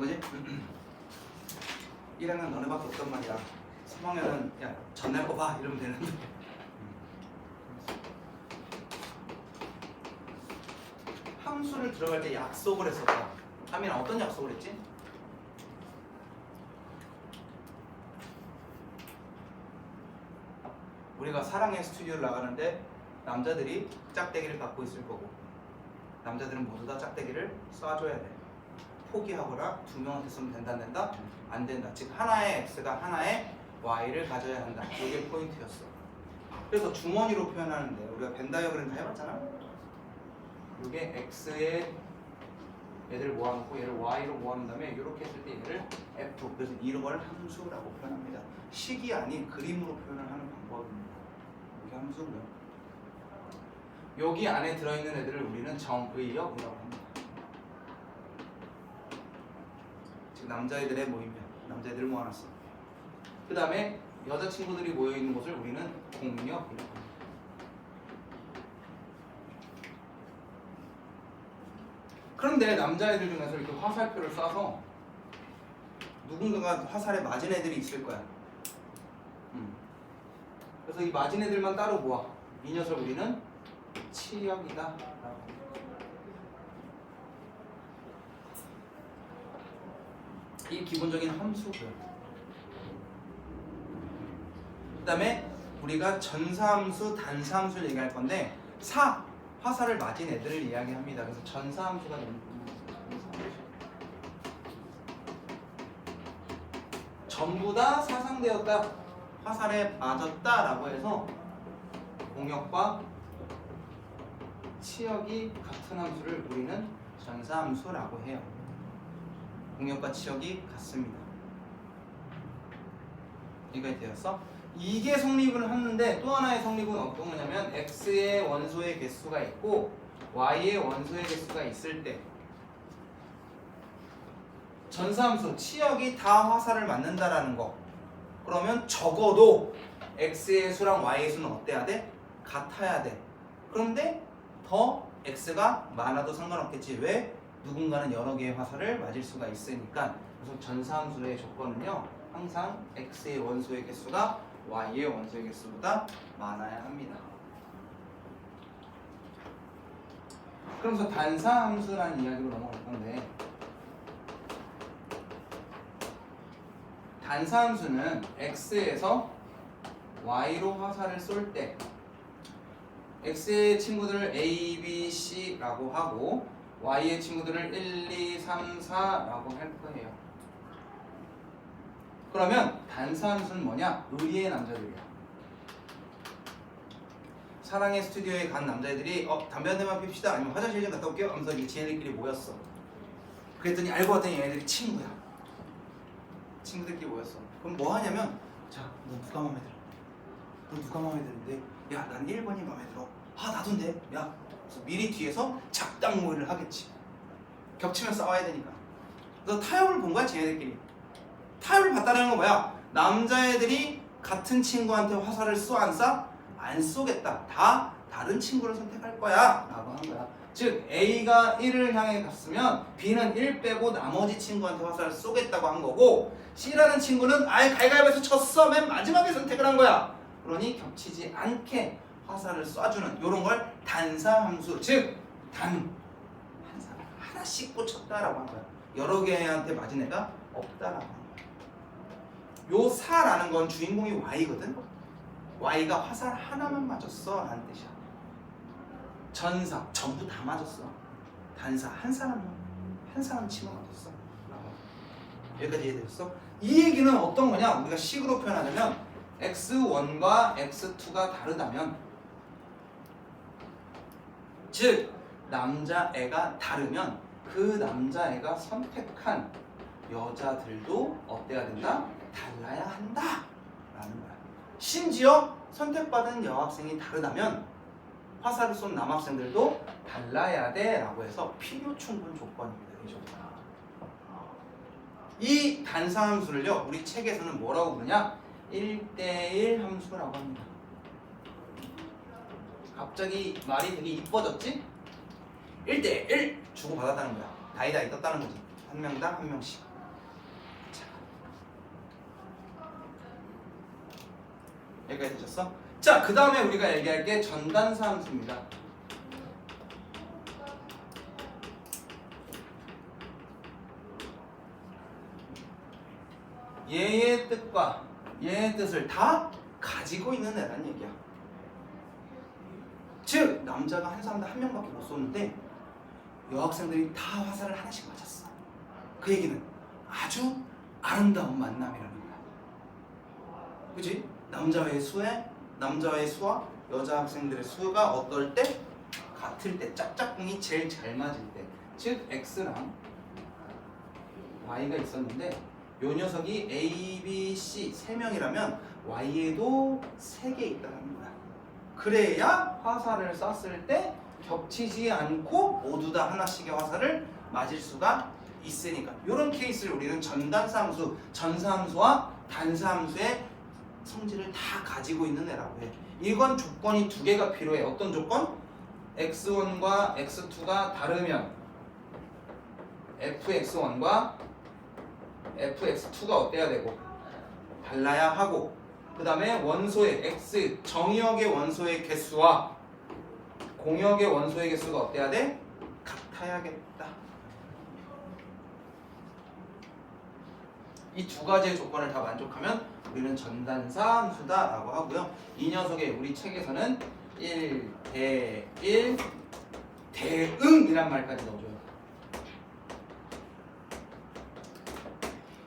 거지? 1학년 너네밖에 없단 말이야. 3학년은 야 전날 거 봐 이러면 되는데. 함수를 들어갈 때 약속을 했었다. 하민아 어떤 약속을 했지? 우리가 사랑의 스튜디오를 나가는데 남자들이 짝대기를 갖고 있을 거고 남자들은 모두 다 짝대기를 쏴줘야 돼. 포기하거나 두 명한테 쓰면 된다 안 된다? 안 된다. 즉 하나의 x가 하나의 y를 가져야 한다. 이게 포인트였어. 그래서 주머니로 표현하는데 우리가 벤 다이어그램 다 해봤잖아. 이게 x에 얘를 모아놓고 얘를 y로 모아놓은 다음에 이렇게 했을 때 얘를 f. 그래서 이걸 함수라고 표현합니다. 식이 아닌 그림으로 표현을 하는 방법입니다. 이게 함수고요. 여기 안에 들어있는 애들을 우리는 정의역이라고 합니다. 즉 남자애들의 모임이야. 남자애들을 모아놨어. 그 다음에 여자친구들이 모여있는 곳을 우리는 공역이라고 합니다. 그런데 남자애들 중에서 이렇게 화살표를 쏴서 누군가가 화살에 맞은 애들이 있을 거야. 그래서 이 맞은 애들만 따로 모아. 이 녀석 우리는 치역이다 라고. 이 기본적인 함수고요. 그 다음에 우리가 전사함수, 단사함수를 얘기할 건데 화살을 맞은 애들을 이야기합니다. 그래서 전사함수가 전부 다 사상되었다, 화살에 맞았다라고 해서 공역과 치역이 같은 함수를 우리는 전사함수라고 해요. 공역과 치역이 같습니다. 여기까지 되었어? 이게 성립을 하는데 또 하나의 성립은 어떤 거냐면 x의 원소의 개수가 있고 y의 원소의 개수가 있을 때 전사함수 치역이 다 화살을 맞는다라는 거. 그러면 적어도 x의 수랑 y의 수는 어때야 돼? 같아야 돼. 그런데 더 x가 많아도 상관없겠지. 왜? 누군가는 여러 개의 화살을 맞을 수가 있으니까. 그래서 전사함수의 조건은요 항상 x의 원소의 개수가 y의 원소의 개수보다 많아야 합니다. 그러면서 단사함수라는 이야기로 넘어갈 건데 단사함수는 x에서 y로 화살을 쏠 때 x의 친구들을 a, b, c라고 하고 y의 친구들을 1, 2, 3, 4라고 할 거예요. 그러면 단사함수는 뭐냐? 의리의 남자들이야. 사랑의 스튜디오에 간 남자애들이 담배 한 대만 핍시다 아니면 화장실 좀 갔다 올게요 하면서 이제 지네들끼리 모였어. 그랬더니 알고 봤더니 얘네들이 친구야. 친구들끼리 모였어. 그럼 뭐 하냐면 자, 너 누가 마음에 들어? 너 누가 마음에 드는데? 야, 난 1번이 마음에 들어. 아, 나도인데. 야, 그래서 미리 뒤에서 작당 모의를 하겠지. 겹치면 싸워야 되니까. 그래서 타협을 본 거야, 쟤네들끼리. 타협을 봤다는 건 뭐야? 남자애들이 같은 친구한테 화살을 쏘 안 쏴? 안 쏘겠다. 다 다른 친구를 선택할 거야 라고 한 거야. 즉 A가 1을 향해 갔으면 B는 1 빼고 나머지 친구한테 화살을 쏘겠다고 한 거고 C라는 친구는 아예 갈갈보에서 쳤어. 맨 마지막에 선택을 한 거야. 그러니 겹치지 않게 화살을 쏴주는 이런 걸 단사함수, 즉 단 한 사람 하나씩 꽂혔다라고 한 거야. 여러 개한테 맞은 애가 없다라고 한 거야. 요 4라는 건 주인공이 Y거든. Y가 화살 하나만 맞았어 라는 뜻이야. 전사 전부 다 맞았어. 단사 한 사람 치고 맞았어. 여기까지 이해됐어? 이 얘기는 어떤 거냐? 우리가 식으로 표현하자면 x1과 x2가 다르다면, 즉 남자애가 다르면 그 남자애가 선택한 여자들도 어때야 된다? 달라야 한다 라는 거야. 심지어 선택받은 여학생이 다르다면 화살을 쏜 남학생들도 달라야 돼 라고 해서 필요 충분 조건입니다. 이 조건. 이 단사함수를요 우리 책에서는 뭐라고 부르냐? 1대1 함수라고 합니다. 갑자기 말이 되게 이뻐졌지? 1대1 주고받았다는 거야. 다이다이 떴다는 거지. 한 명당 한 명씩. 여기까지 되셨어? 자, 그 다음에 우리가 얘기할 게 전단사 함수입니다. 얘의 뜻과 얘의 뜻을 다 가지고 있는 애란 얘기야. 즉 남자가 한 사람당 한 명밖에 못 쏘는데 여학생들이 다 화살을 하나씩 맞았어. 그 얘기는 아주 아름다운 만남이라는 거야. 그치? 남자의 수와 여자 학생들의 수가 어떨 때? 같을 때, 짝짝꿍이 제일 잘 맞을 때. 즉 X랑 Y가 있었는데 요 녀석이 A, B, C 3명이라면 Y에도 3개 있다는 거야. 그래야 화살을 쐈을 때 겹치지 않고 모두 다 하나씩의 화살을 맞을 수가 있으니까 이런 케이스를 우리는 전단사함수, 전사함수와 단사함수의 성질을 다 가지고 있는 애라고 해. 이건 조건이 2개가 필요해. 어떤 조건? x1과 x2가 다르면 fx1과 fx2가 어때야 되고 달라야 하고, 그 다음에 원소의 x 정의역의 원소의 개수와 공역의 원소의 개수가 어때야 돼? 같아야겠다. 이 2가지의 조건을 다 만족하면 우리는 전단사 함수다라고 하고요. 이 녀석의 우리 책에서는 1대1 대응이란 말까지 넣어줘요.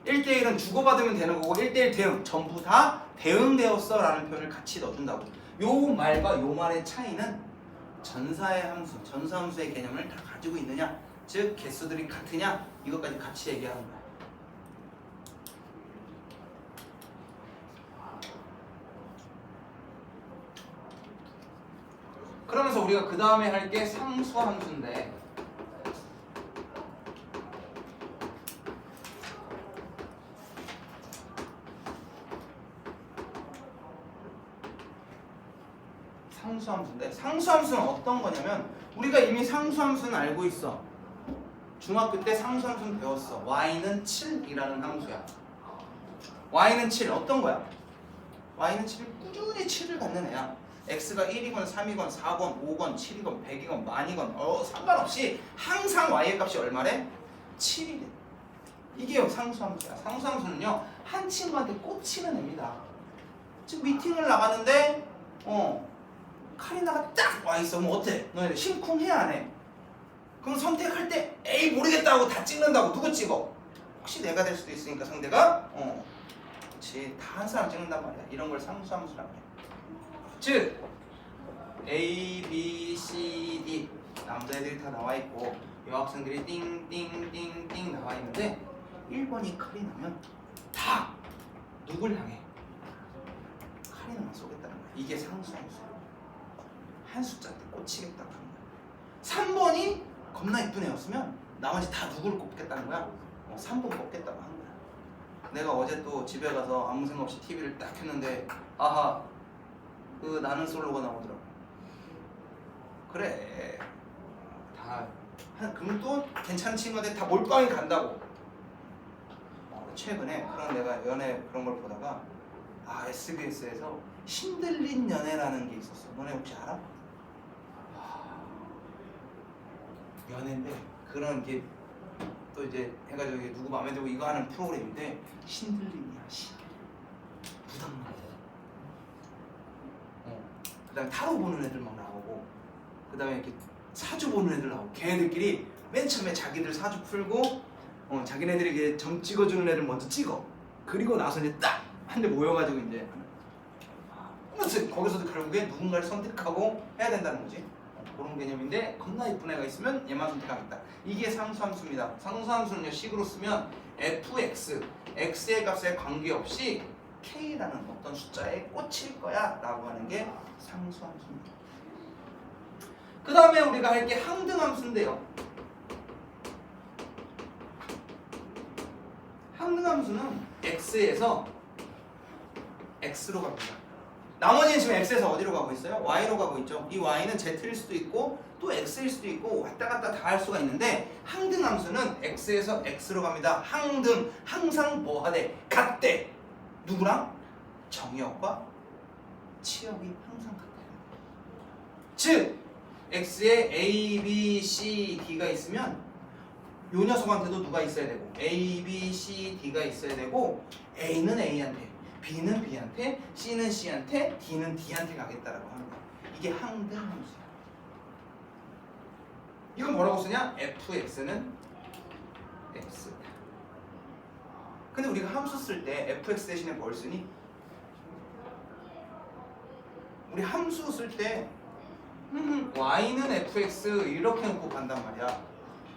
1대1은 주고받으면 되는 거고 1대1 대응 전부 다 대응되었어 라는 표현을 같이 넣어준다고. 요 말과 요 말의 차이는 전사의 함수, 전사함수의 개념을 다 가지고 있느냐, 즉 개수들이 같으냐, 이것까지 같이 얘기하는 거야. 그러면서 우리가 그 다음에 할 게 상수함수인데, 상수함수는 어떤 거냐면 우리가 이미 상수함수는 알고 있어. 중학교 때 상수함수는 배웠어. y는 7이라는 함수야. y는 7 어떤 거야? y는 7 꾸준히 7을 갖는 애야. x가 1이건 3이건 4건 5건 7이건 100이건 만이건 상관없이 항상 y의 값이 얼마래? 7이래. 이게 상수함수야. 상수함수는요 한 친구한테 꽂히는 애입니다. 즉 미팅을 나가는데 카리나가 딱 와있어. 그럼 어때? 너네들 심쿵해 안 해? 그럼 선택할 때 에이 모르겠다 하고 다 찍는다고. 누구 찍어? 혹시 내가 될 수도 있으니까 상대가 그렇지 다 한 사람 찍는단 말이야. 이런 걸 상수함수라고 해. 즉 A, B, C, D 남자애들이 다 나와 있고 여학생들이 띵띵띵띵 나와 있는데 1번이 카리나면 다 누굴 향해? 카리나만 쏘겠다는 거야. 이게 상수함수야. 한 숫자한테 꽂히겠다고 하는 거야. 3번이 겁나 이쁜 애였으면 나머지 다 누구를 꼽겠다는 거야? 3번 꼽겠다고 하는 거야. 내가 어제 또 집에 가서 아무 생각 없이 TV를 딱 했는데 아하 그 나는 솔로가 나오더라고. 그래 다 그럼 또 괜찮은 친구한테 다 몰빵이 간다고. 최근에 그런 내가 연애 그런 걸 보다가 SBS에서 신들린 연애라는 게 있었어. 너네 혹시 알아? 연애인데 그런 게 또 이제 해가지고 누구 마음에 들고 이거 하는 프로그램인데 신들림이야. 부당만. 그다음에 타로 보는 애들 막 나오고, 그다음에 이렇게 사주 보는 애들 나오고, 걔네들끼리 맨 처음에 자기들 사주 풀고 자기네들에게 점 찍어주는 애를 먼저 찍어. 그리고 나서 이제 딱 한 대 모여가지고 이제 거기서도 결국에 누군가를 선택하고 해야 된다는 거지. 그런 개념인데 겁나 이쁜 애가 있으면 얘만 선택하겠다. 이게 상수함수입니다. 상수함수는요 식으로 쓰면 fx, x의 값에 관계없이 k라는 어떤 숫자에 꽂힐 거야 라고 하는 게 상수함수입니다. 그 다음에 우리가 할 게 항등함수인데요. 항등함수는 x에서 x로 갑니다. 나머지는 지금 x에서 어디로 가고 있어요? y로 가고 있죠. 이 y는 z일 수도 있고 또 x일 수도 있고 왔다 갔다 다 할 수가 있는데, 항등함수는 x에서 x로 갑니다. 항등, 항상 뭐 하대? 같대. 누구랑? 정의역과 치역이 항상 같아요. 즉 x에 a, b, c, d가 있으면 요 녀석한테도 누가 있어야 되고 a, b, c, d가 있어야 되고 a는 a한테, b는 b한테, c는 c한테, d는 d한테 가겠다라고 하는 거야. 이게 항등함수야. 이건 뭐라고 쓰냐? fx는 x. 근데 우리가 함수 쓸 때 fx 대신에 뭘 쓰니? 우리 함수 쓸 때 y는 fx 이렇게 놓고 간단 말이야.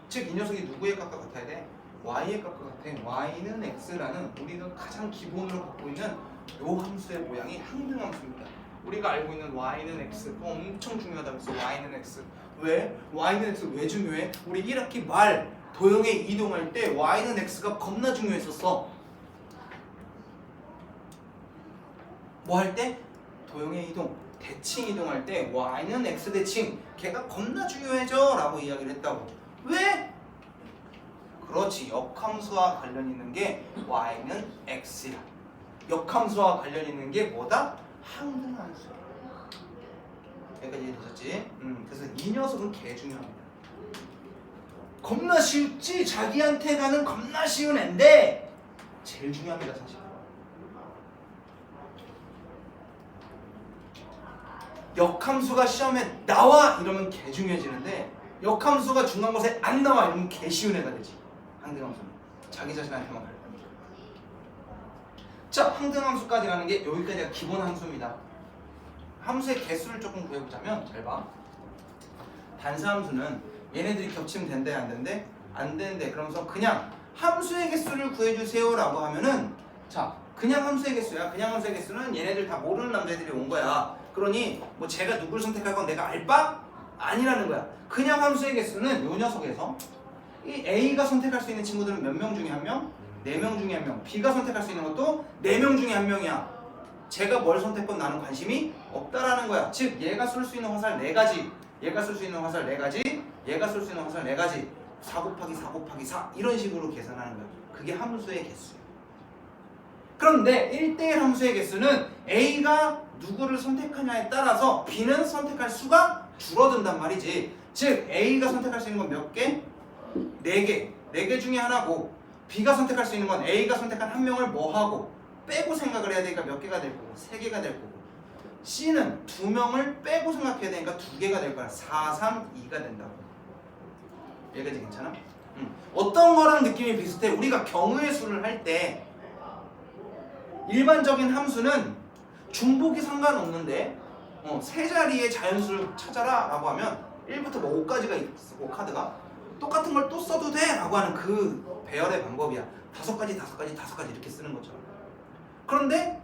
즉 이 녀석이 누구의 값과 같아야 돼? y의 값과 같아. y는 x라는 우리가 가장 기본으로 갖고 있는 요 함수의 모양이 항등함수입니다. 우리가 알고 있는 y는 x 엄청 중요하다고 했어. y는 x. 왜? y는 x 왜 중요해? 우리 1학기 말 도형에 이동할 때 y는 x가 겁나 중요했었어. 뭐 할 때? 도형의 이동, 대칭 이동할 때 y는 x 대칭 걔가 겁나 중요해져 라고 이야기를 했다고. 왜? 그렇지, 역함수와 관련 있는 게 y는 x야. 역함수와 관련 있는 게 뭐다? 항등함수야. 여기까지 이해되셨지? 그래서 이 녀석은 개 중요합니다. 겁나 쉽지? 자기한테 가는 겁나 쉬운 앤데 제일 중요합니다 사실. 역함수가 시험에 나와 이러면 개 중요해지는데 역함수가 중간 곳에 안 나와 이러면 개 쉬운 애가 되지. 항등함수는 자기 자신한테만 가려. 자, 항등함수까지라는 게 여기까지가 기본 함수입니다. 함수의 개수를 조금 구해보자면 잘 봐. 단수함수는 얘네들이 겹치면 된대 안 된대? 안 된대. 그러면서 그냥 함수의 개수를 구해주세요 라고 하면은 자, 그냥 함수의 개수야. 그냥 함수의 개수는 얘네들 다 모르는 남자애들이 온 거야. 그러니 뭐 제가 누구를 선택할 건 내가 알 바? 아니라는 거야. 그냥 함수의 개수는 요 녀석에서 이 A가 선택할 수 있는 친구들은 몇 명 중에 한 명? 4명 중에 한 명. B가 선택할 수 있는 것도 4명 중에 한 명이야. 제가 뭘 선택건 나는 관심이 없다라는 거야. 즉 얘가 쏠 수 있는 화살 4가지, 얘가 쏠 수 있는 화살 4가지, 얘가 쏠 수 있는 화살 4가지, 4 곱하기 4 곱하기 4 이런 식으로 계산하는 거야. 그게 함수의 개수야. 그런데 1대1 함수의 개수는 A가 누구를 선택하냐에 따라서 B는 선택할 수가 줄어든단 말이지. 즉 A가 선택할 수 있는 건 몇 개? 4개. 4개 중에 하나고 B가 선택할 수 있는 건 A가 선택한 한 명을 뭐 하고 빼고 생각을 해야 되니까 몇 개가 될 거고 3개가 될 거고 C는 2명을 빼고 생각해야 되니까 2개가 될 거야. 4, 3, 2가 된다고. 여기까지 괜찮아? 어떤 거랑 느낌이 비슷해? 우리가 경우의 수를 할 때 일반적인 함수는 중복이 상관없는데 세 자리의 자연수를 찾아라 라고 하면 1부터 뭐 5까지가 있고 카드가 똑같은 걸 또 써도 돼 라고 하는 그 배열의 방법이야. 5가지 이렇게 쓰는 것처럼. 그런데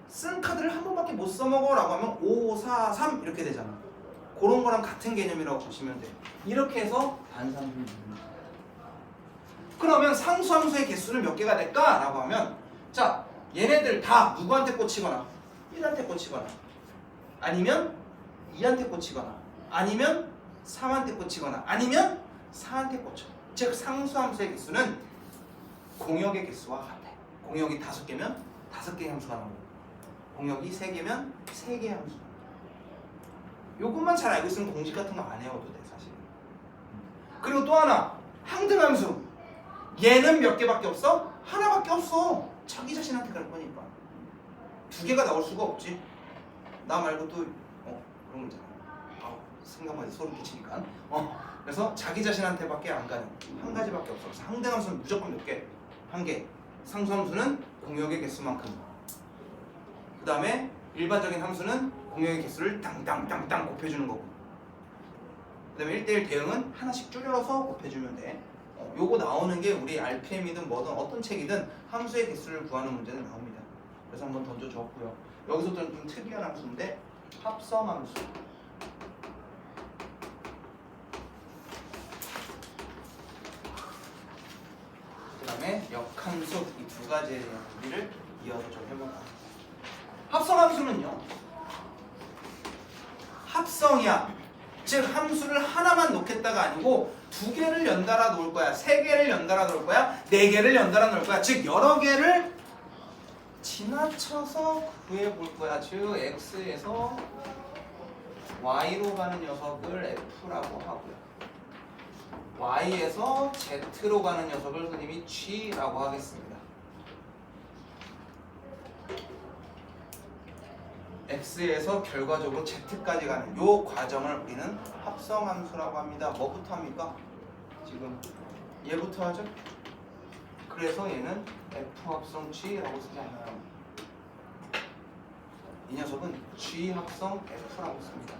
쓴 카드를 한 번밖에 못 써먹어 라고 하면 5, 4, 3 이렇게 되잖아. 그런 거랑 같은 개념이라고 보시면 돼. 이렇게 해서 단수함수를 만듭니다. 그러면 상수함수의 개수는 몇 개가 될까? 라고 하면 자, 얘네들 다 누구한테 꽂히거나 1한테 꽂히거나 아니면 2한테 꽂히거나 아니면 3한테 꽂히거나 아니면 4한테 꽂혀. 즉 상수함수의 개수는 공역의 개수와 같아. 공역이 5개면 5개의 함수가 나오고 공역이 3개면 3개의 함수가 나오고. 요것만 잘 알고 있으면 공식 같은 거 안 외워도 돼 사실. 그리고 또 하나 항등함수 얘는 몇 개밖에 없어? 하나밖에 없어. 자기 자신한테 갈 거니까 2개가 나올 수가 없지. 나 말고 또 그런 거 있잖아. 생각만 해도 소름 끼치니까. 그래서 자기 자신한테밖에 안 가는 한 가지밖에 없어. 그래서 항등함수는 무조건 몇 개? 1개. 상수함수는 공역의 개수만큼. 그 다음에 일반적인 함수는 공역의 개수를 땅땅땅땅 곱해주는 거고. 그 다음에 1대1 대응은 하나씩 줄여서 곱해주면 돼. 요거 나오는 게 우리 RPM이든 뭐든 어떤 책이든 함수의 개수를 구하는 문제는 나옵니다. 그래서 한번 던져줬고요. 여기서부터는 좀 특이한 함수인데 합성함수. 그 다음에 역함수 이 2가지의 얘기를 이어서 좀 해볼까요? 합성함수는요 합성이야. 즉 함수를 하나만 놓겠다가 아니고 2개를 연달아 놓을 거야, 3개를 연달아 놓을 거야, 4개를 연달아 놓을 거야. 즉 여러 개를 지나쳐서 구해볼 거야. 즉 x에서 y로 가는 녀석을 f라고 하고요. y에서 z로 가는 녀석을 선생님이 g라고 하겠습니다. x에서 결과적으로 z까지 가는 요 과정을 우리는 합성함수라고 합니다. 뭐부터 합니까? 지금 얘부터 하죠? 그래서 얘는 f 합성 g라고 쓰잖아요. 이 녀석은 g 합성 f라고 씁니다.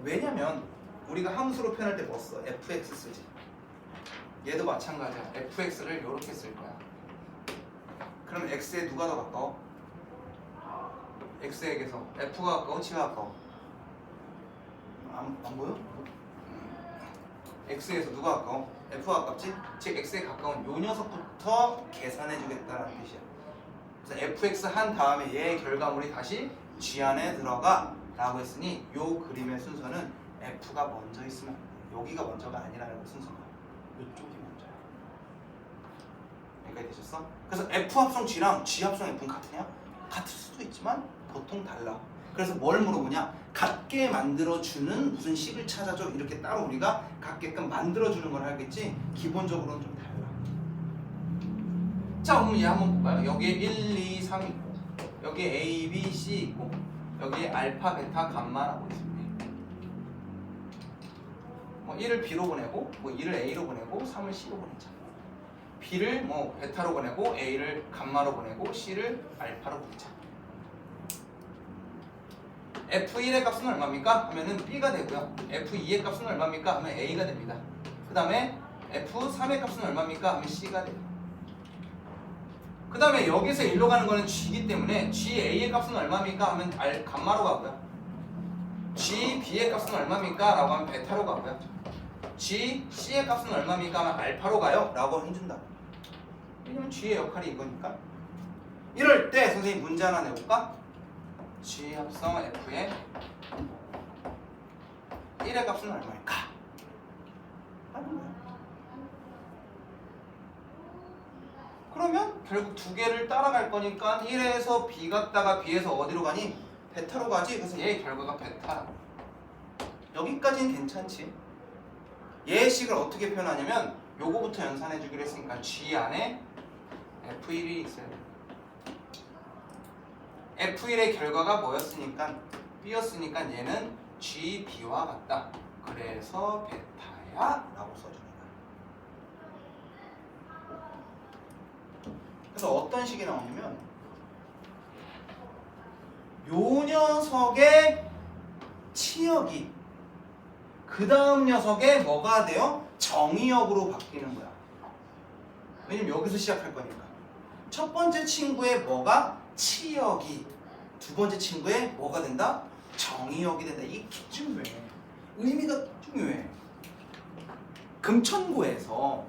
왜냐면 우리가 함수로 표현할 때 뭐 써? fx 쓰지. 얘도 마찬가지야. fx를 이렇게 쓸 거야. 그럼 x에 누가 더 가까워? x에게서 f가 가까워? g가 가까워? 안 보여? x에서 누가 가까워? f가 가깝지? 즉 x에 가까운 요 녀석부터 계산해 주겠다는 뜻이야. 그래서 fx 한 다음에 얘의 결과물이 다시 g 안에 들어가 라고 했으니 요 그림의 순서는 f가 먼저 있으면 여기가 먼저가 아니라는 거 순서가 이쪽이 먼저야. 여기까지 되셨어? 그래서 f 합성 g랑 g 합성 f는 같으냐? 같을 수도 있지만 보통 달라. 그래서 뭘 물어보냐? 같게 만들어주는 무슨 식을 찾아줘. 이렇게 따로 우리가 같게끔 만들어주는 걸 하겠지 기본적으로는 좀 달라. 자 그럼 얘 한번 볼까요? 여기에 1, 2, 3 있고 여기에 A, B, C 있고 여기에 알파, 베타, 감마라고 있습니다. 뭐 1을 B로 보내고 뭐 2를 A로 보내고 3을 C로 보내자. B를 뭐 베타로 보내고 A를 감마로 보내고 C를 알파로 보내자. F1의 값은 얼마입니까? 하면은 B가 되고요. F2의 값은 얼마입니까? 하면 A가 됩니다. 그 다음에 F3의 값은 얼마입니까? 하면 C가 돼요. 그 다음에 여기서 1로 가는 거는 G이기 때문에 GA의 값은 얼마입니까? 하면 감마로 가고요. GB의 값은 얼마입니까? 라고 하면 베타로 가고요. GC의 값은 얼마입니까? 하면 알파로 가요. 라고 해준다. 왜냐면 G의 역할이 이거니까. 이럴 때 선생님 문제 하나 내볼까? G 합성 F의 1의 값은 얼마일까? 하는 거야. 그러면 결국 두 개를 따라갈 거니까 1에서 B 갔다가 B에서 어디로 가니? 베타로 가지. 그래서 얘의 결과가 베타라고. 여기까지는 괜찮지. 얘의 식을 어떻게 표현하냐면 요거부터 연산해 주기로 했으니까 G 안에 F1이 있어야 돼. F1의 결과가 뭐였으니까 B였으니까 얘는 GB와 같다. 그래서 베타야 라고 써줍니다. 그래서 어떤 식이 나오냐면 요 녀석의 치역이 그 다음 녀석의 뭐가 돼요? 정의역으로 바뀌는 거야. 왜냐면 여기서 시작할 거니까. 첫 번째 친구의 뭐가 치역이 두 번째 친구의 뭐가 된다? 정의역이 된다. 이게 중요해. 의미가 중요해. 금천구에서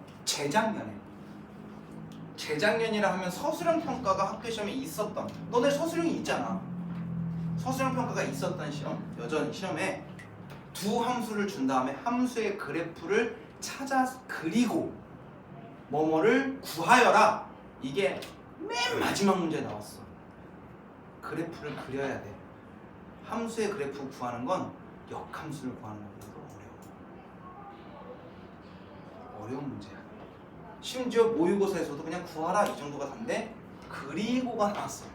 재작년이라 하면 서술형 평가가 학교 시험에 있었던, 너네 서술형이 있잖아. 서술형 평가가 있었던 시험, 여전히 시험에 두 함수를 준 다음에 함수의 그래프를 찾아 그리고 뭐뭐를 구하여라. 이게 맨 마지막 문제에 나왔어. 그래프를 그려야 돼. 함수의 그래프 구하는 건 역함수를 구하는 것보다 어려운 문제야. 심지어 모의고사에서도 그냥 구하라 이 정도가 단데 그리고가 나왔어.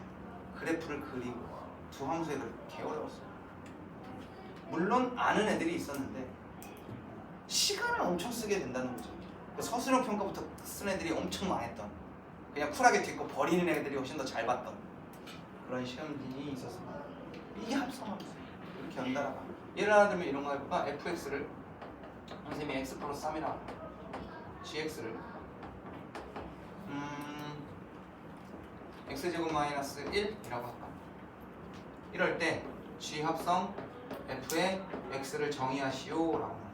그래프를 그리고 두 함수의 그래프 개 어려웠어. 물론 아는 애들이 있었는데 시간을 엄청 쓰게 된다는 거죠. 서술형 평가부터 쓴 애들이 엄청 많았던, 그냥 쿨하게 듣고 버리는 애들이 훨씬 더 잘 봤던 그런 시험들이 있었습니다. 이게 합성함수. 이렇게 연달아가. 예를 하나 들면 이런 거 해볼까? fx를 선생님이 x 플러스 3이라고 gx를 x제곱 마이너스 1이라고 할까? 이럴 때 g 합성 f의 x를 정의하시오 라고 합니다.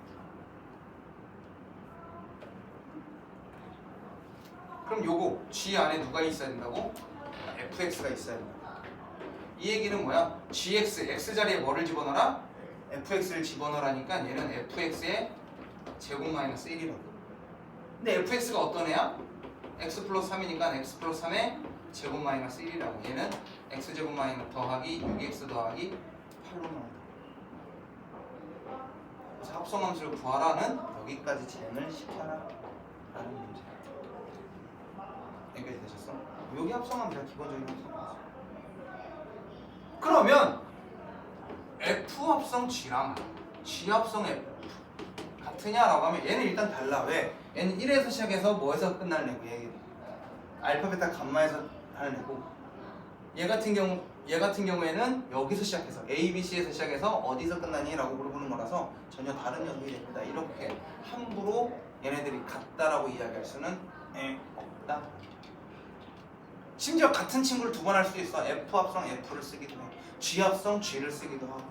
그럼 요거 g 안에 누가 있어야 된다고? fx가 있어야 된다. 이 얘기는 뭐야? gx, x 자리에 뭐를 집어넣어라? fx를 집어넣으라니까 얘는 fx의 제곱 마이너스 1이라고. 근데 fx가 어떤 애야? x 플러스 3이니까 x 플러스 3의 제곱 마이너스 1이라고. 얘는 x제곱 마이너스 더하기 6x 더하기 8로 나온다. 그래서 합성함수를 구하라는 여기까지 진행을 시켜라 라는 문제야. 여기까지 되셨어? 여기 합성함수가 기본적인 합성함수. 그러면 F 합성 G랑 G 합성 F 같으냐라고 하면 얘는 일단 달라. 왜? 얘는 1에서 시작해서 뭐에서 끝나는 애고, 얘 알파 베타 감마에서 하는 애고, 얘 같은 경우에는 여기서 시작해서 A, B, C에서 시작해서 어디서 끝나니? 라고 물어보는 거라서 전혀 다른 녀석이 됩니다. 이렇게 함부로 얘네들이 같다라고 이야기할 수는 없다. 심지어 같은 친구를 두 번 할 수도 있어. F 합성 F를 쓰기도 해, G 합성 G를 쓰기도 하고,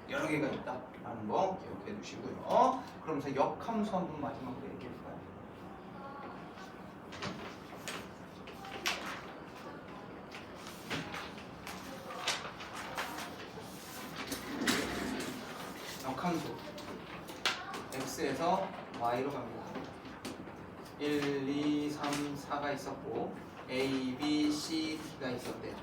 여러 개가 있다 라는 거 기억해 두시고요. 그러면서 역함수 한번 마지막으로 얘기해 볼까요? 역함수 x에서 y로 갑니다. 1, 2, 3, 4가 있었고 a, b, c, d가 있었대요.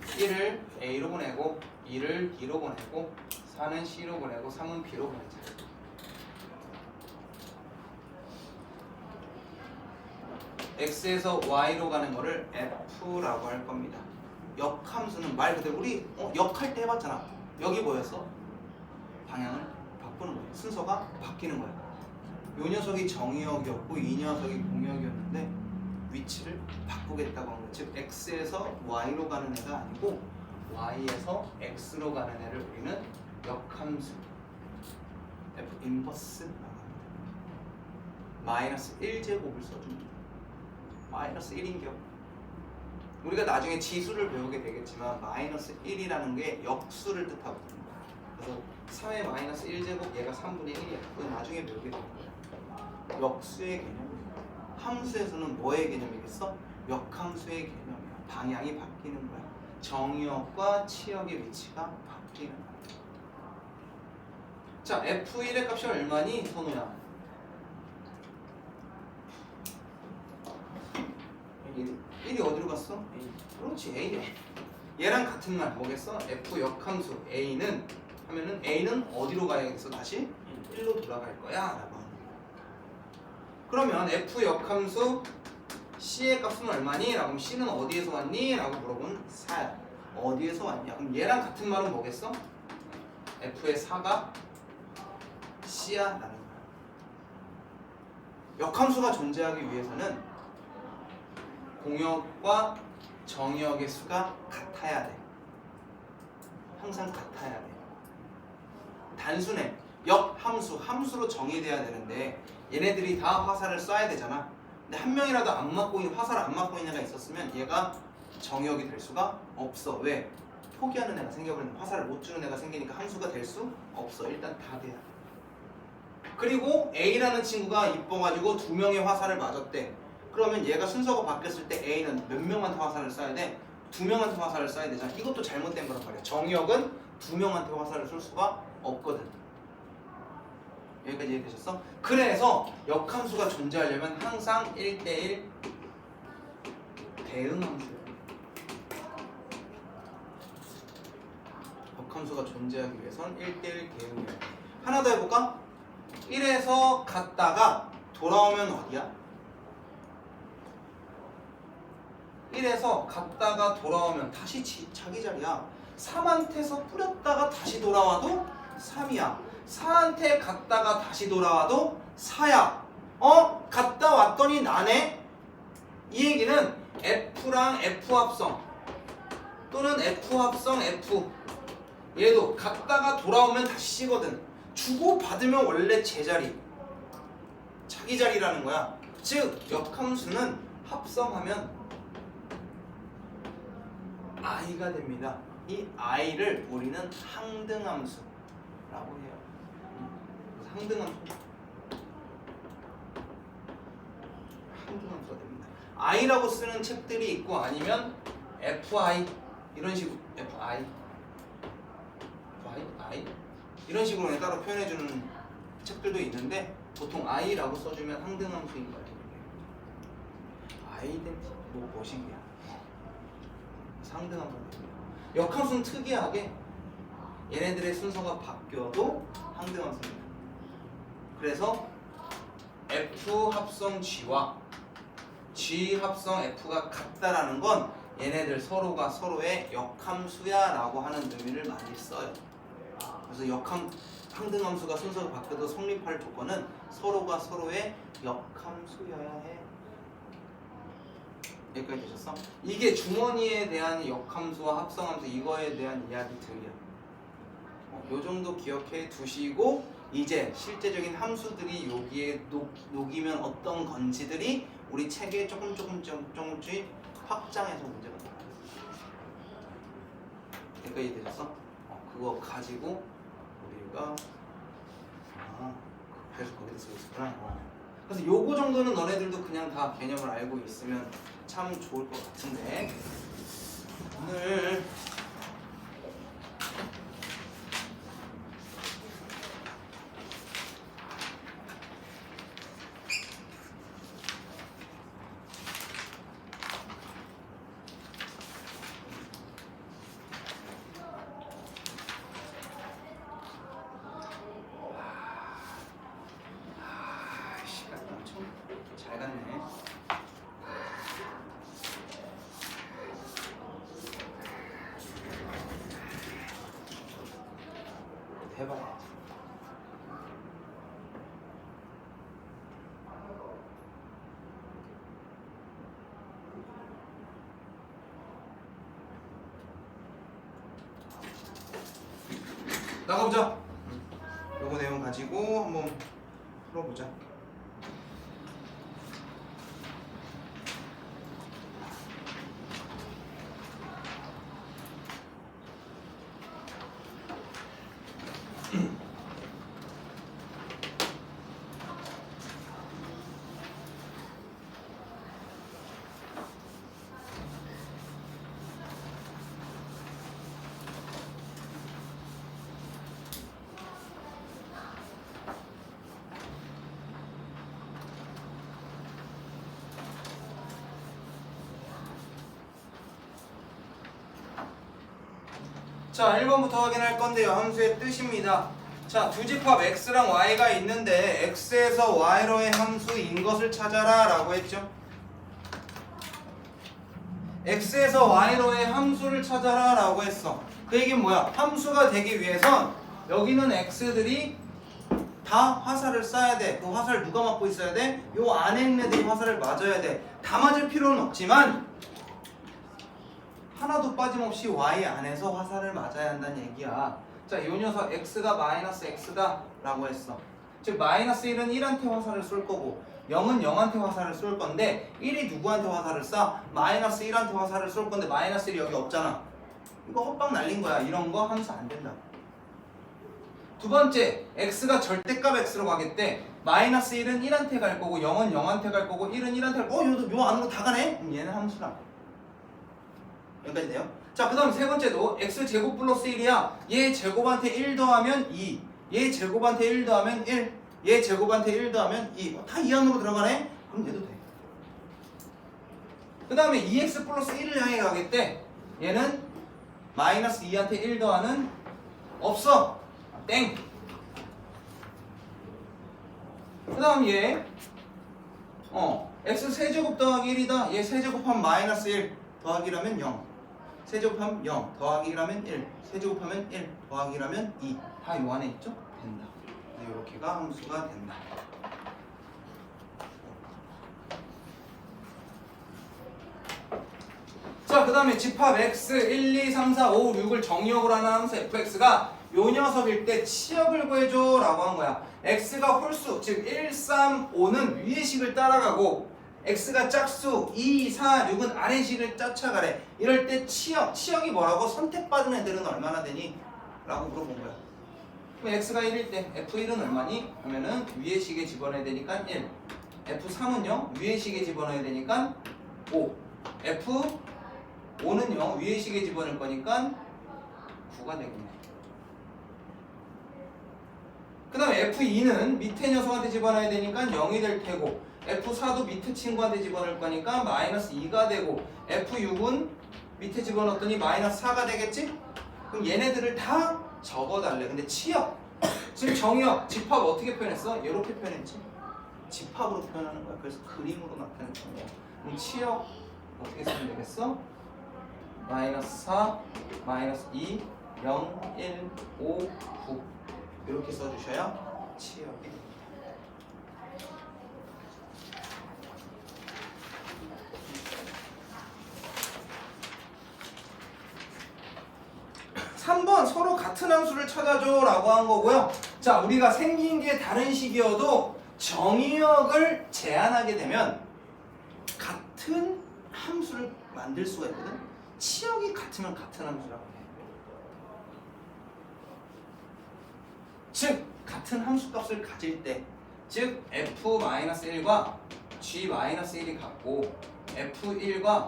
1을 a로 보내고 2를 b로 보내고 4는 c로 보내고 3은 b로 보내자. x에서 y로 가는 거를 f라고 할 겁니다. 역함수는 말 그대로 우리 역할 때 해봤잖아. 여기 뭐였어? 방향을 바꾸는 거야. 순서가 바뀌는 거야. 요 녀석이 정의역이었고 이 녀석이 공역이었는데 위치를 바꾸겠다고 하는 거야. 즉 x에서 y로 가는 애가 아니고 y에서 x로 가는 애를 우리는 역함수 f 인버스라고 합니다. 마이너스 1제곱을 써줍니다. 마이너스 1인격. 우리가 나중에 지수를 배우게 되겠지만 마이너스 1이라는 게 역수를 뜻하거든요. 그래서 3의 마이너스 1제곱 얘가 3분의 1이야. 그건 나중에 배우게 될 거야. 역수의 개념이야. 함수에서는 뭐의 개념이겠어? 역함수의 개념이야. 방향이 바뀌는 거야. 정의역과 치역의 위치가 바뀌는 거야. 자, F1의 값이 얼마니? 선우야. 1이 어디로 갔어? A. 그렇지, A야. 얘랑 같은 말 뭐겠어? F 역함수 A는 하면은 A는 어디로 가야겠어? 다시 1로 돌아갈 거야 라고 하는 거야. 그러면 F 역함수 C의 값은 얼마니? 라고 하면 C는 어디에서 왔니? 라고 물어보면 4야. 어디에서 왔냐? 그럼 얘랑 같은 말은 뭐겠어? F의 4가 C야 라는 거야. 역함수가 존재하기 위해서는 공역과 정역의 수가 같아야 돼. 항상 같아야 돼. 단순해. 역함수, 함수로 정의돼야 되는데 얘네들이 다 화살을 쏴야 되잖아. 근데 한 명이라도 안 맞고 화살을 안 맞고 있는 애가 있었으면 얘가 정역이 될 수가 없어. 왜? 포기하는 애가 생겨버리는, 화살을 못 주는 애가 생기니까 함수가 될 수 없어. 일단 다 돼야 돼. 그리고 A라는 친구가 이뻐가지고 2명의 화살을 맞았대. 그러면 얘가 순서가 바뀌었을 때 A는 몇 명한테 화살을 쏴야 돼? 2명한테 화살을 쏴야 되잖아. 이것도 잘못된 거란 말이야. 정역은 2명한테 화살을 쏠 수가 없거든. 여기까지 이해되셨어? 그래서 역함수가 존재하려면 항상 1대1 대응함수야. 역함수가 존재하기 위해선 1대1 대응이야. 하나 더 해볼까? 1에서 갔다가 돌아오면 어디야? 1에서 갔다가 돌아오면 다시 자기 자리야. 3한테서 뿌렸다가 다시 돌아와도 3이야. 4한테 갔다가 다시 돌아와도 4야. 갔다 왔더니 나네? 이 얘기는 F랑 F 합성 또는 F 합성 F, 얘도 갔다가 돌아오면 다시 C거든. 주고 받으면 원래 제자리, 자기 자리라는 거야. 즉 역함수는 합성하면 i가 됩니다. 이 i를 우리는 항등함수라고 해요. 항등함수가 됩니다. i라고 쓰는 책들이 있고 아니면 fi 이런 식으로 fi i 이런 식으로 그냥 따로 표현해주는 책들도 있는데 보통 i라고 써주면 항등함수인 거예요. 아이덴티 무엇인가? 상등함수. 역함수는 특이하게 얘네들의 순서가 바뀌어도 상등함수입니다. 그래서 F 합성 G와 G 합성 F가 같다라는 건 얘네들 서로가 서로의 역함수야 라고 하는 의미를 많이 써요. 그래서 상등함수가 순서가 바뀌어도 성립할 조건은 서로가 서로의 역함수여야 해. 여기까지 되셨어? 이게 주머니에 대한 역함수와 합성함수 이거에 대한 이야기들이야. 요 정도 기억해 두시고 이제 실제적인 함수들이 여기에 녹이면 어떤 건지들이 우리 책에 조금씩 확장해서 문제가 나와요. 여기까지 되셨어? 그거 가지고 우리가 그래서 거기다 쓰고 있었구나. 그래서 요거 정도는 너네들도 그냥 다 개념을 알고 있으면 참 좋을 것 같은데 오늘 시간 엄청 잘 갔네. 해봐야지. 나가보자. 요거 내용 가지고 한번 풀어보자. 자, 1번부터 확인할 건데요. 함수의 뜻입니다. 자, 두 집합 x랑 y가 있는데 x에서 y로의 함수인 것을 찾아라 라고 했죠. x에서 y로의 함수를 찾아라 라고 했어. 그 얘기는 뭐야? 함수가 되기 위해선 여기는 x들이 다 화살을 쏴야 돼. 그 화살 누가 맞고 있어야 돼? 요 안에 있는 애들이 화살을 맞아야 돼. 다 맞을 필요는 없지만 하나도 빠짐없이 y 안에서 화살을 맞아야 한다는 얘기야. 자, 요 녀석 x가 마이너스 x다 라고 했어. 즉 마이너스 1은 1한테 화살을 쏠 거고 0은 0한테 화살을 쏠 건데 1이 누구한테 화살을 쏴? 마이너스 1한테 화살을 쏠 건데 마이너스 1이 여기 없잖아. 이거 헛방 날린 거야. 이런 거 함수 안 된다. 두 번째, x가 절대값 x로 가겠대. 마이너스 1은 1한테 갈 거고 0은 0한테 갈 거고 1은 1한테 갈 거고 요 안으로 다 가네? 그럼 얘는 함수라. 여기까지 돼요? 자, 그 다음 세 번째도 x제곱 플러스 1이야. 얘 제곱한테 1 더하면 2, 얘 제곱한테 1 더하면 1, 얘 제곱한테 1 더하면 2. 다 이 안으로 들어가네? 그럼 얘도 돼. 그 다음에 2x 플러스 1을 향해 가겠대. 얘는 마이너스 2한테 1 더하는 없어. 땡. 그 다음 얘 x 세제곱 더하기 1이다. 얘 세제곱하면 마이너스 1 더하기라면 0, 세제곱하면 0 더하기라면 1, 세제곱하면 1 더하기라면 2. 다 요 안에 있죠? 된다. 이렇게가 함수가 된다. 자, 그 다음에 집합 x 1, 2, 3, 4, 5, 6을 정의역으로 하는 함수 fx가 요 녀석일 때 치역을 구해줘 라고 한 거야. x가 홀수, 즉 1, 3, 5는 위의 식을 따라가고 x가 짝수 2, 4, 6은 아래 식을 쫓아가래. 이럴 때 치역이 뭐라고? 선택받은 애들은 얼마나 되니? 라고 물어본 거야. 그럼 x가 1일 때 f1은 얼마니? 하면은 위의 식에 집어넣어야 되니까 1, f3은요 위의 식에 집어넣어야 되니까 5, f5는요 위의 식에 집어넣을 거니까 9가 되겠네. 그 다음에 F2는 밑에 녀석한테 집어넣어야 되니까 0이 될 테고 F4도 밑에 친구한테 집어넣을 거니까 마이너스 2가 되고 F6은 밑에 집어넣었더니 마이너스 4가 되겠지? 그럼 얘네들을 다 적어달래. 근데 치역, 지금 정의역, 집합 어떻게 표현했어? 이렇게 표현했지. 집합으로 표현하는 거야. 그래서 그림으로 나타내는 거야. 그럼 치역 어떻게 쓰면 되겠어? 마이너스 4, 마이너스 2, 0, 1, 5, 9 이렇게 써주셔야 치역이 됩니다. 3번 서로 같은 함수를 찾아줘 라고 한 거고요. 자, 우리가 생긴 게 다른 식이어도 정의역을 제한하게 되면 같은 함수를 만들 수가 있거든. 치역이 같으면 같은 함수라고 해. 즉 같은 함수 값을 가질 때, 즉 f-1과 g-1이 같고 f1과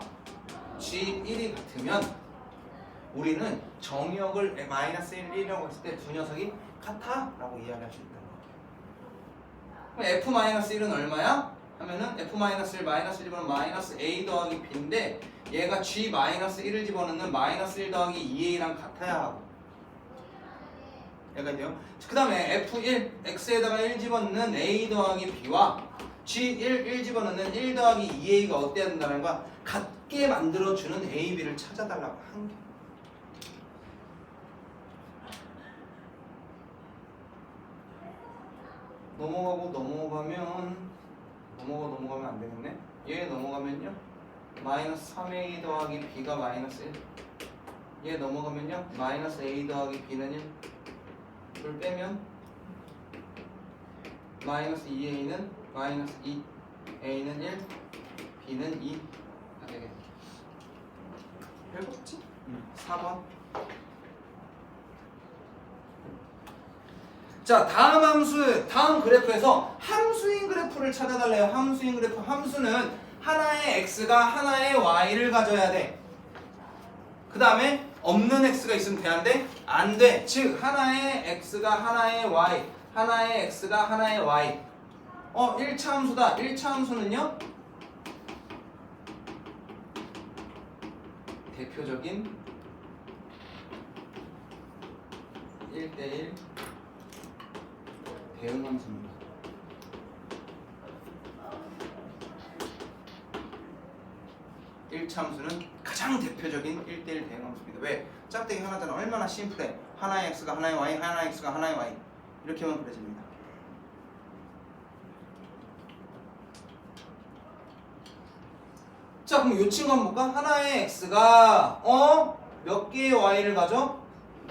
g1이 같으면 우리는 정의역을 마이너스 1, 1이라고 했을 때 두 녀석이 같아 라고 이해할 수 있다는 거예요. 그럼 f-1은 얼마야? 하면은 f-1 마이너스 1 집어넣으면 마이너스 a 더하기 b인데 얘가 g-1을 집어넣는 마이너스 1 더하기 2a랑 같아야 하고, 얘가 돼요. 그 다음에 f1 x에다가 1 집어넣는 a 더하기 b와 g1 1 집어넣는 1 더하기 2a가 어때야 된다는 거야? 같게 만들어주는 a, b를 찾아달라고 한 게. 넘어가면 안 되겠네. 얘 넘어가면요 마이너스 3a 더하기 b가 마이너스 1. 얘 넘어가면요 마이너스 a 더하기 b는 1. 을 빼면 마이너스 2a는 마이너스 2, a는 1, b는 2가 되겠네. 별거 없지? 4번. 자, 다음 함수, 다음 그래프에서 함수인 그래프를 찾아달래요. 함수인 그래프. 함수는 하나의 x가 하나의 y를 가져야 돼. 그 다음에 없는 x가 있으면 되는데 안 돼. 즉 하나의 x가 하나의 y, 하나의 x가 하나의 y. 1차 함수다. 1차 함수는요 대표적인 1대1 대응 함수입니다. 함수는 가장 대표적인 1대1 대응 함수입니다. 왜? 짝대기 하나잖아. 얼마나 심플해. 하나의 x가 하나의 y, 하나의 x가 하나의 y. 이렇게 하면 그려집니다. 자, 그럼 이 친구 한번 볼까? 하나의 x가 몇 개의 y를 가져?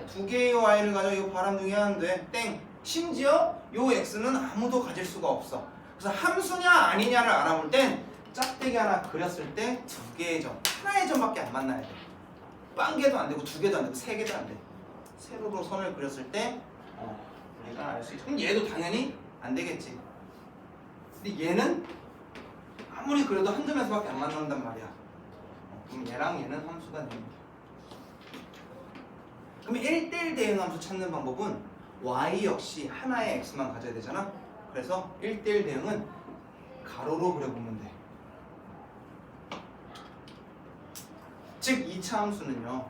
두 개의 y를 가져. 이거 바람둥이 하는데 땡. 심지어 요 x는 아무도 가질 수가 없어. 그래서 함수냐 아니냐를 알아볼 땐 짝대기 하나 그렸을 때 두 개의 점, 하나의 점밖에 안 만나야 돼. 한 개도 안 되고 두 개도 안 되고 세 개도 안 돼. 세로로 선을 그렸을 때 우리가 알 수 있어. 그럼 얘도 당연히 안 되겠지. 근데 얘는 아무리 그래도 한 점에서밖에 안 만난단 말이야. 그럼 얘랑 얘는 함수가 됩니다. 그럼 1대1 대응 함수 찾는 방법은 y 역시 하나의 x만 가져야 되잖아. 그래서 1대1 대응은 가로로 그려보면 돼. 즉 2차 함수는요,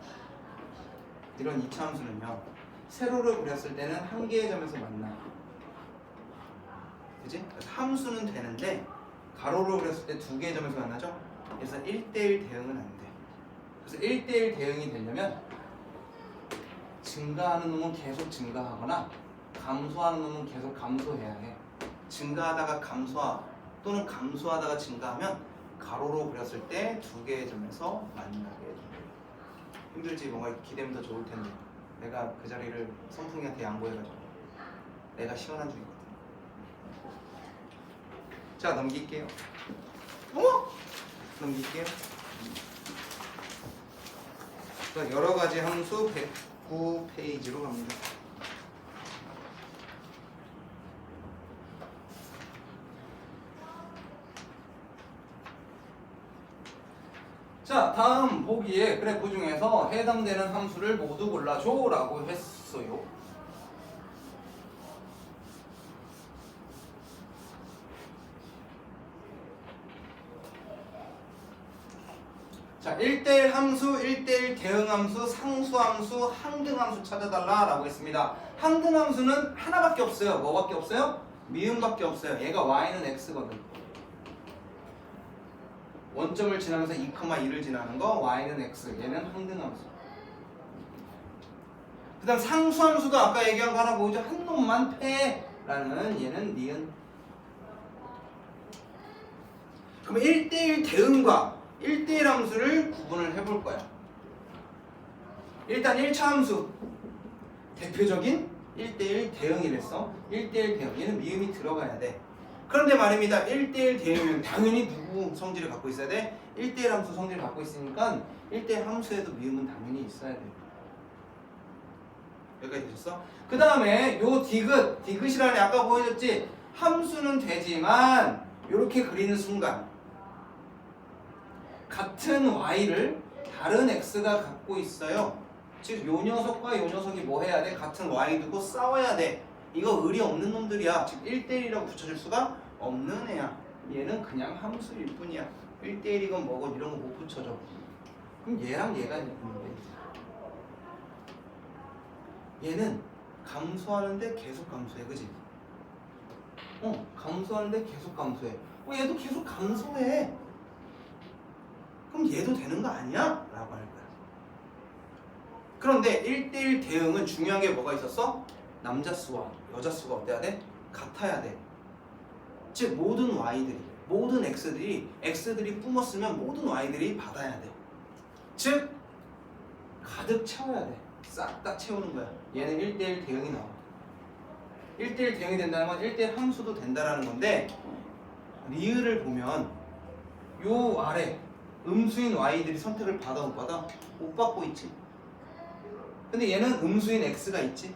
이런 2차 함수는요 세로를 그렸을 때는 한 개의 점에서 만나. 그치? 그래서 함수는 되는데 가로로 그렸을 때 두 개의 점에서 만나죠. 그래서 1대1 대응은 안 돼. 그래서 1대1 대응이 되려면 증가하는 놈은 계속 증가하거나 감소하는 놈은 계속 감소해야 해. 증가하다가 감소하 또는 감소하다가 증가하면 가로로 그렸을 때 두 개의 점에서 만나게 돼. 힘들지? 뭔가 기대면 더 좋을 텐데 내가 그 자리를 선풍이한테 양보해가지고 내가 시원한 중이거든. 자, 넘길게요. 넘길게요. 자, 여러 가지 함수 109페이지로 갑니다. 자, 다음 보기에 그래프 중에서 해당되는 함수를 모두 골라줘 라고 했어요. 자, 1대1 함수, 1대1 대응 함수, 상수 함수, 항등 함수 찾아달라 라고 했습니다. 항등 함수는 하나밖에 없어요. 뭐밖에 없어요? 미음밖에 없어요. 얘가 y는 x거든. 원점을 지나면서 2,2를 지나는 거 y는 x. 얘는 항등 함수. 그 다음 상수 함수도 아까 얘기한 거 하나 보죠. 한 놈만 패라는 얘는 니은. 그럼 1대1 대응과 1대1 함수를 구분을 해볼 거야. 일단 1차 함수 대표적인 1대1 대응이랬어. 1대1 대응 얘는 미음이 들어가야 돼. 그런데 말입니다. 1대1 대응은 당연히 누구 성질을 갖고 있어야 돼? 1대1 함수 성질을 갖고 있으니까 1대1 함수에도 미음은 당연히 있어야 돼. 여기까지 되셨어? 그 다음에 요 디귿이라는 아까 보여줬지? 함수는 되지만 이렇게 그리는 순간 같은 y를 다른 x가 갖고 있어요. 즉 요 녀석과 요 녀석이 뭐 해야 돼? 같은 y 두고 싸워야 돼. 이거 의리 없는 놈들이야. 즉 1대1이라고 붙여줄 수가 없는 애야. 얘는 그냥 함수일 뿐이야. 1대1이건 뭐건 이런 거 못 붙여줘. 그럼 얘랑 얘가 있는데 얘는 감소하는데 계속 감소해. 그지? 감소하는데 계속 감소해. 얘도 계속 감소해. 그럼 얘도 되는 거 아니야? 라고 할 거야. 그런데 1대1 대응은 중요한 게 뭐가 있었어? 남자 수와 여자 수가 어때야 돼? 같아야 돼. 즉 모든 y들이, 모든 x들이 뿜었으면 모든 y들이 받아야 돼. 즉 가득 채워야 돼. 싹 다 채우는 거야. 얘는 1대1 대응이 나와. 1대1 대응이 된다는 건 1대1 함수도 된다라는 건데 리을을 보면 요 아래 음수인 y들이 선택을 받아 못 받아? 못 받고 있지. 근데 얘는 음수인 x가 있지.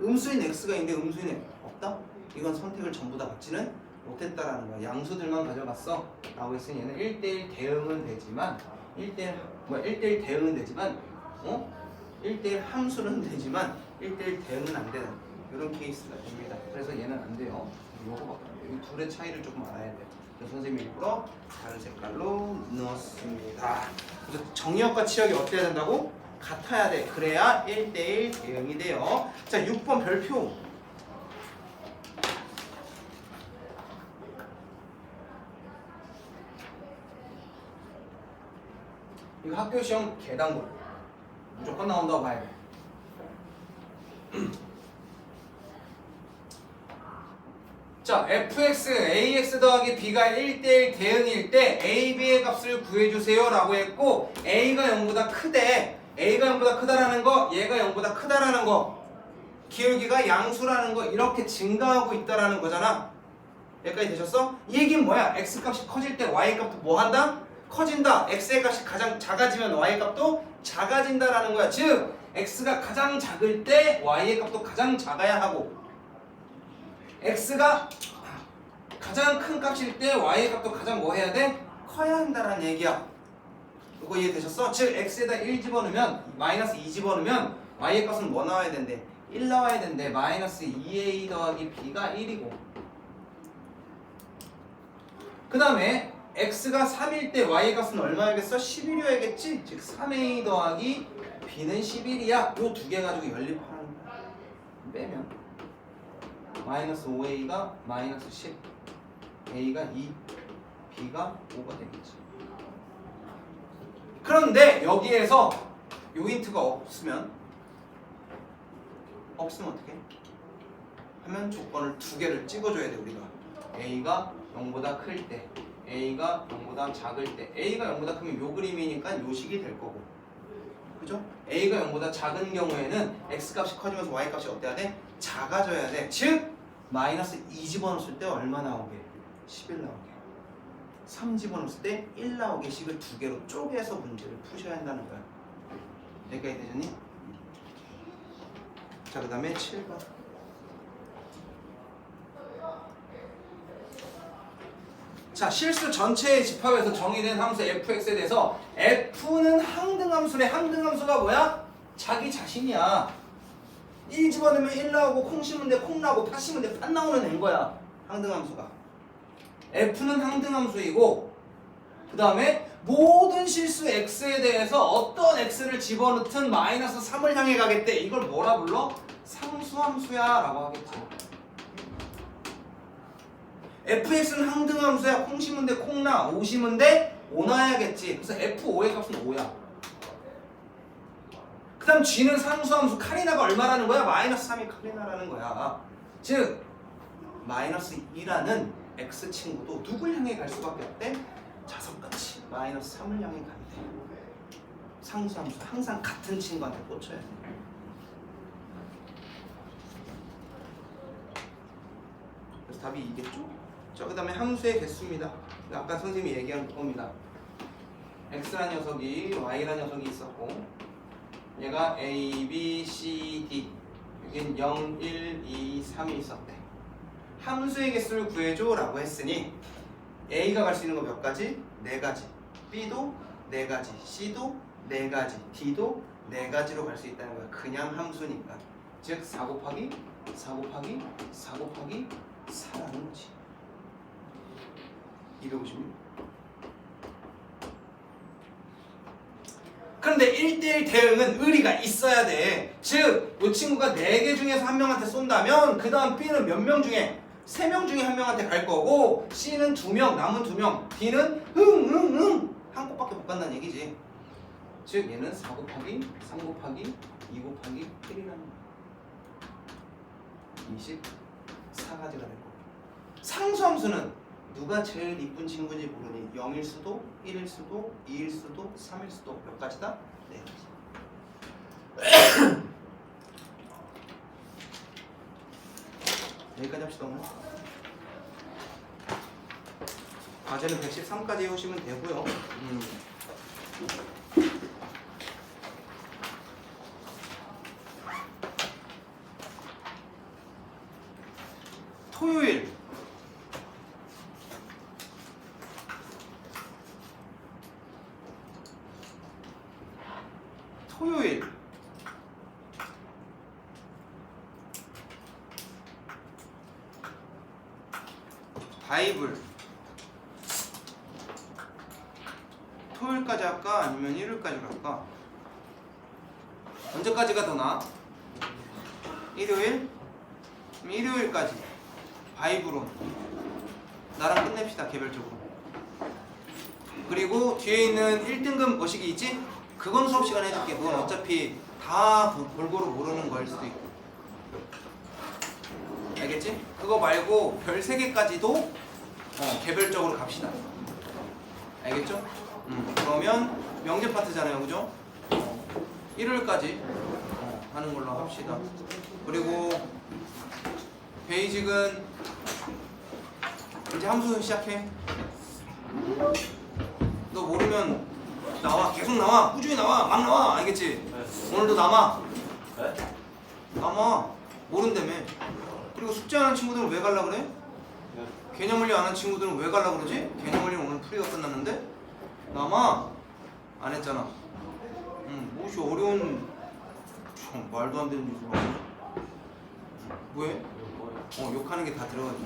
음수인 x가 있는데 음수인 x 없다? 이건 선택을 전부 다 받지는 못했다라는 거야. 양수들만 가져갔어 라고 했으니 얘는 1대1 대응은 되지만 1대1 대응은 되지만 1대1 함수는 되지만 1대1 대응은 안 되는 이런 케이스가 됩니다. 그래서 얘는 안 돼요. 요거밖에 안 돼요. 이 둘의 차이를 조금 알아야 돼요. 선생님이 일부러 다른 색깔로 넣었습니다. 그래서 정의역과 치역이 어때야 된다고? 같아야 돼. 그래야 1대1 대응이 돼요. 자, 6번 별표. 이거 학교 시험 계단골. 무조건 나온다고 봐야 돼. 자, fx, ax 더하기 b가 1대1 대응일 때 a, b의 값을 구해주세요 라고 했고 a가 0보다 크대. a가 0보다 크다라는 거, 얘가 0보다 크다라는 거, 기울기가 양수라는 거 이렇게 증가하고 있다라는 거잖아. 여기까지 되셨어? 이 얘기는 뭐야? x값이 커질 때 y값도 뭐 한다? 커진다. x의 값이 가장 작아지면 y의 값도 작아진다라는 거야. 즉 x가 가장 작을 때 y의 값도 가장 작아야 하고 x가 가장 큰 값일 때 y의 값도 가장 뭐 해야 돼? 커야 한다라는 얘기야. 이거 이해되셨어? 즉 x에다 1 집어넣으면 마이너스 2 집어넣으면 y의 값은 뭐 나와야 된대? 1 나와야 된대. 마이너스 2a 더하기 b가 1이고 그 다음에 x가 3일 때 y의 값은 얼마야겠어? 11이어야겠지? 즉 3a 더하기 b는 11이야. 요 두 개 가지고 연립하는 거야. 빼면 마이너스 5a가 마이너스 10 a가 2 b가 5가 되겠지. 그런데 여기에서 요 힌트가 없으면 어떻게 하면 조건을 두 개를 찍어줘야 돼. 우리가 a가 0보다 클 때 a가 0보다 작을 때 a가 0보다 크면 요 그림이니까 요 식이 될 거고 그죠? a가 0보다 작은 경우에는 x값이 커지면서 y값이 어때야 돼? 작아져야 돼. 즉 마이너스 2 집어넣었을 때 얼마 나오게? 11 나오게. 3 집어넣었을 때 1 나오게 식을 두 개로 쪼개서 문제를 푸셔야 한다는 거야. 여기까지 되셨니? 자, 그 다음에 7번. 자, 실수 전체의 집합에서 정의된 함수 fx에 대해서 f는 항등함수래. 항등함수가 뭐야? 자기 자신이야. 1 집어넣으면 1 나오고 콩 심으면 돼 콩 나오고 팥 심으면 돼 팥 나오는 애인 거야. 항등함수가. f는 항등함수이고 그 다음에 모든 실수 x에 대해서 어떤 x를 집어넣든 마이너스 3을 향해 가겠대. 이걸 뭐라 불러? 상수함수야 라고 하겠지. fx는 항등함수야. 콩 심은 데 콩나, 오 심은 데 오나야겠지. 그래서 f5의 값은 5야. 그 다음 g는 상수함수. 카리나가 얼마라는 거야? 마이너스 3이 카리나라는 거야. 즉 마이너스 2라는 x 친구도 누굴 향해 갈 수밖에 없대? 자석같이 마이너스 3을 향해 간대. 상수함수 항상 같은 친구한테 꽂혀야 돼. 그래서 답이 이겠죠? 자, 그 다음에 함수의 개수입니다. 아까 선생님이 얘기한 겁니다. x란 녀석이 y란 녀석이 있었고 얘가 a, b, c, d 여긴 0, 1, 2, 3이 있었대. 함수의 개수를 구해줘 라고 했으니 A가 갈 수 있는 거 몇 가지? 4가지. B도 4가지. C도 4가지. D도 4가지로 갈 수 있다는 거야. 그냥 함수니까. 즉 4 곱하기 4 곱하기 4 곱하기 4라는 거지. 256. 그런데 1대1 대응은 의리가 있어야 돼. 즉, 이 친구가 4개 중에서 한 명한테 쏜다면 그 다음 B는 몇 명 중에? 3명 중에 한 명한테 갈 거고 C는 2명, 남은 2명, D는 한 곳밖에 못 간다는 얘기지. 즉 얘는 4 곱하기 3 곱하기 2 곱하기 1이라는 거야. 24가지가 될 거고. 상수함수는 누가 제일 이쁜 친구인지 모르니 0일 수도 1일 수도 2일 수도 3일 수도 몇 가지다? 4가지. 여기까지 합시다. 오늘 과제는 113까지 해오시면 되고요. 토요일 바이블 토요일까지 할까? 아니면 일요일까지 할까? 언제까지가 더 나아? 일요일? 그럼 일요일까지 바이블론 나랑 끝냅시다. 개별적으로. 그리고 뒤에 있는 1등급 거시기 있지? 그건 수업 시간에 해줄게. 그건 어차피 다 골고루 모르는 거일 수도 있고. 알겠지? 그거 말고 별 3개까지도 개별적으로 갑시다. 알겠죠? 그러면 명제 파트잖아요. 그죠? 일요일까지 하는 걸로 합시다. 그리고 베이직은 이제 함수 시작해. 너 모르면 나와. 계속 나와. 꾸준히 나와. 막 나와. 알겠지? 오늘도 남아. 남아. 모른다며. 그리고 숙제하는 친구들은 왜 갈라 그래? 개념 원리 안 하는 친구들은 왜 갈라 그러지? 개념 원리는 오늘 풀이가 끝났는데? 남아. 안 했잖아. 무엇이 어려운 참 말도 안 되는 짓을 하고. 왜? 욕하는 게 다 들어가지.